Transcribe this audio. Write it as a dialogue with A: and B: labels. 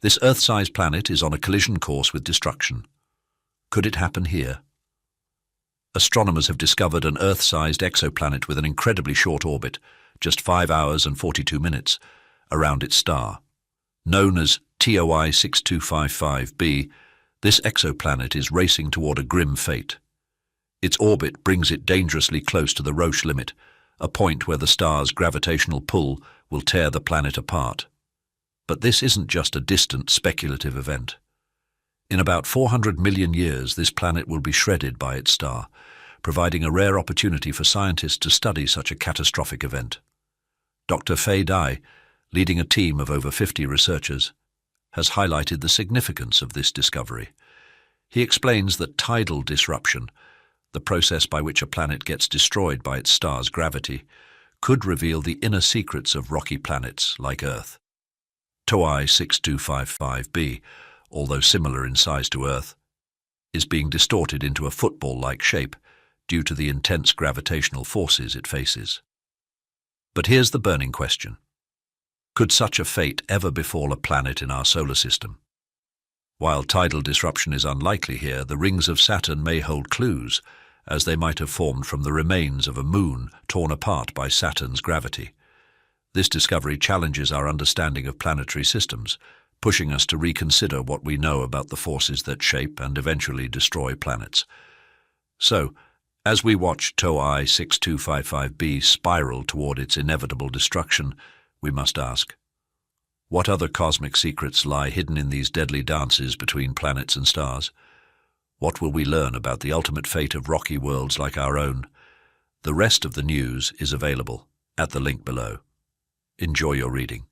A: This Earth-sized planet is on a collision course with destruction. Could it happen here? Astronomers have discovered an Earth-sized exoplanet with an incredibly short orbit, just 5 hours and 42 minutes, around its star. Known as TOI 6255b, this exoplanet is racing toward a grim fate. Its orbit brings it dangerously close to the Roche limit, a point where the star's gravitational pull will tear the planet apart. But this isn't just a distant, speculative event. In about 400 million years, this planet will be shredded by its star, providing a rare opportunity for scientists to study such a catastrophic event. Dr. Fei Dai, leading a team of over 50 researchers, has highlighted the significance of this discovery. He explains that tidal disruption, the process by which a planet gets destroyed by its star's gravity, could reveal the inner secrets of rocky planets like Earth. TOI 6255b, although similar in size to Earth, is being distorted into a football-like shape due to the intense gravitational forces it faces. But here's the burning question. Could such a fate ever befall a planet in our solar system? While tidal disruption is unlikely here, the rings of Saturn may hold clues, as they might have formed from the remains of a moon torn apart by Saturn's gravity. This discovery challenges our understanding of planetary systems, pushing us to reconsider what we know about the forces that shape and eventually destroy planets. So, as we watch TOI 6255b spiral toward its inevitable destruction, we must ask, what other cosmic secrets lie hidden in these deadly dances between planets and stars? What will we learn about the ultimate fate of rocky worlds like our own? The rest of the news is available at the link below. Enjoy your reading.